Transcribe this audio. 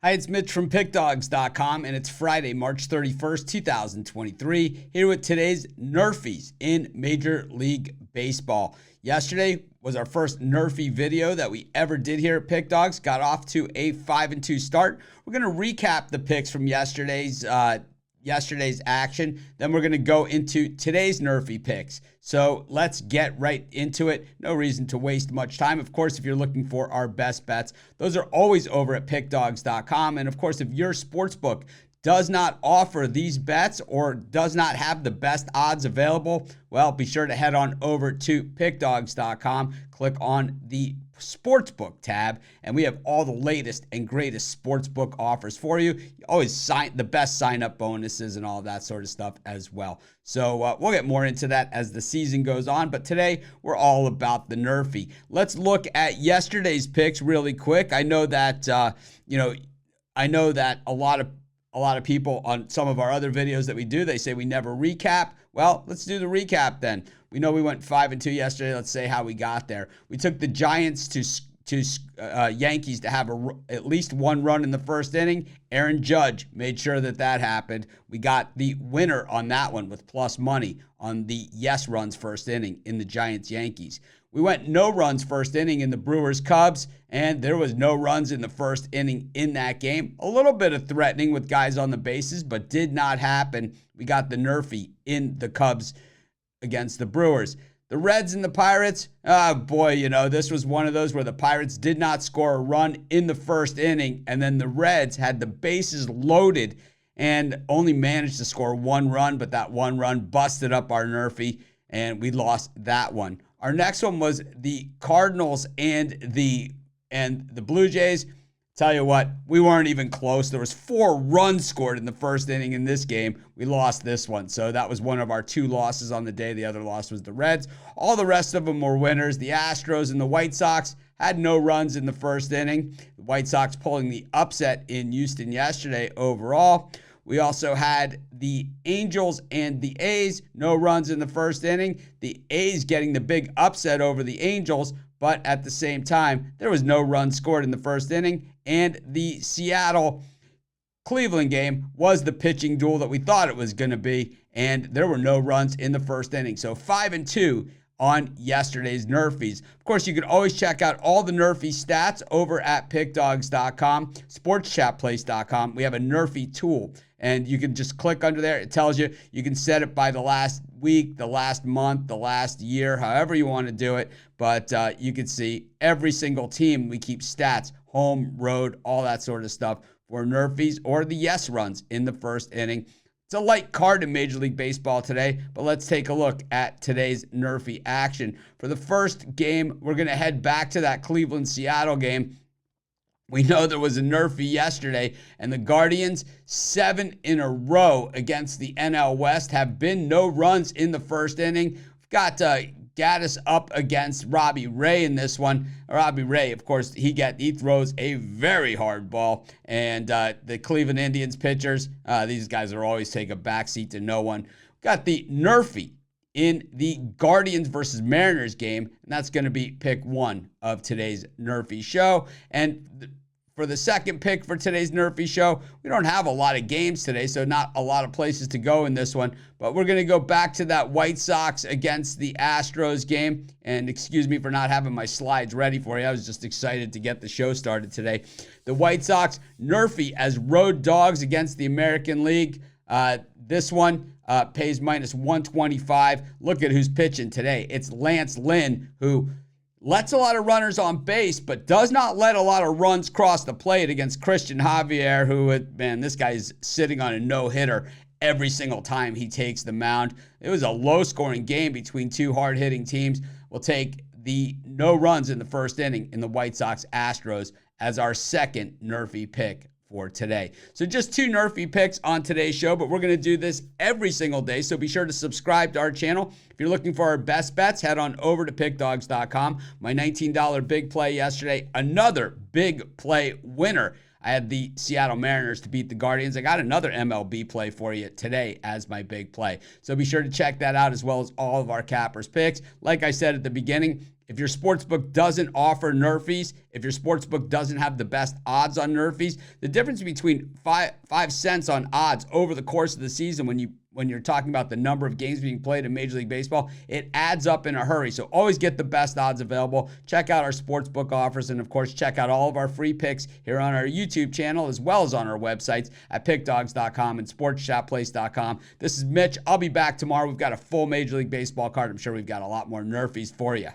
Hi, it's Mitch from Pickdawgz.com, and it's Friday, March 31st, 2023, here with today's NRFIs in Major League Baseball. Yesterday was our first NRFI video that we ever did here at Pickdawgz. Got off to a 5-2 start. We're going to recap the picks from yesterday's action. Then we're going to go into today's NRFI picks. So let's get right into it. No reason to waste much time. Of course, if you're looking for our best bets, those are always over at Pickdawgz.com. And of course, if your sportsbook does not offer these bets or does not have the best odds available, well, be sure to head on over to Pickdawgz.com, click on the Sportsbook tab, and we have all the latest and greatest sportsbook offers for you. You always sign the best sign-up bonuses and all of that sort of stuff as well. So we'll get more into that as the season goes on, but today we're all about the NRFI. Let's look at yesterday's picks really quick. I know that a lot of people on some of our other videos that we do, they say we never recap. Well, let's do the recap then. We know we went 5-2 yesterday. Let's say how we got there. We took the Giants to Yankees to have at least one run in the first inning. Aaron Judge made sure that happened. We got the winner on that one with plus money on the yes runs first inning in the Giants-Yankees. We went no runs first inning in the Brewers-Cubs, and there was no runs in the first inning in that game. A little bit of threatening with guys on the bases, but did not happen. We got the NRFI in the Cubs against the Brewers. The Reds and the Pirates, this was one of those where the Pirates did not score a run in the first inning, and then the Reds had the bases loaded and only managed to score one run, but that one run busted up our NRFI, and we lost that one. Our next one was the Cardinals and the Blue Jays. Tell you what, we weren't even close. There was 4 runs scored in the first inning in this game. We lost this one. So that was one of our 2 losses on the day. The other loss was the Reds. All the rest of them were winners. The Astros and the White Sox had no runs in the first inning. The White Sox pulling the upset in Houston yesterday overall. We also had the Angels and the A's, no runs in the first inning. The A's getting the big upset over the Angels, but at the same time, there was no runs scored in the first inning. And the Seattle-Cleveland game was the pitching duel that we thought it was going to be, and there were no runs in the first inning. So 5-2 on yesterday's NRFIs. Of course, you can always check out all the NRFI stats over at Pickdawgz.com, SportsChatPlace.com. We have a NRFI tool, and you can just click under there. It tells you you can set it by the last week, the last month, the last year, however you want to do it. But you can see every single team. We keep stats, home, road, all that sort of stuff for NRFIs or the yes runs in the first inning. It's a light card in Major League Baseball today, but let's take a look at today's NRFI action. For the first game, we're going to head back to that Cleveland-Seattle game. We know there was a NRFI yesterday, and the Guardians, 7 in a row against the NL West, have been no runs in the first inning. We've got Gaddis up against Robbie Ray in this one. Robbie Ray, of course, he throws a very hard ball, and the Cleveland Indians pitchers, these guys are always take a backseat to no one. Got the NRFI in the Guardians versus Mariners game, and that's going to be pick 1 of today's NRFI show. And for the second pick for today's NRFI show, we don't have a lot of games today, so not a lot of places to go in this one. But we're going to go back to that White Sox against the Astros game. And excuse me for not having my slides ready for you. I was just excited to get the show started today. The White Sox, NRFI as road dogs against the American League. This one pays minus 125. Look at who's pitching today. It's Lance Lynn, who lets a lot of runners on base, but does not let a lot of runs cross the plate against Christian Javier, who, this guy's sitting on a no-hitter every single time he takes the mound. It was a low-scoring game between 2 hard-hitting teams. We'll take the no runs in the first inning in the White Sox-Astros as our second NRFI pick for today. So just 2 NRFI picks on today's show, but we're going to do this every single day, so be sure to subscribe to our channel. If you're looking for our best bets, head on over to Pickdawgz.com. My $19 big play yesterday, another big play winner. I had the Seattle Mariners to beat the Guardians. I got another MLB play for you today as my big play. So be sure to check that out as well as all of our cappers picks. Like I said at the beginning, If your sportsbook doesn't offer NRFIs, if your sportsbook doesn't have the best odds on NRFIs, the difference between 5 cents on odds over the course of the season when you're talking about the number of games being played in Major League Baseball, it adds up in a hurry. So always get the best odds available. Check out our sportsbook offers, and of course, check out all of our free picks here on our YouTube channel, as well as on our websites at pickdawgz.com and sportschatplace.com. This is Mitch. I'll be back tomorrow. We've got a full Major League Baseball card. I'm sure we've got a lot more NRFIs for you.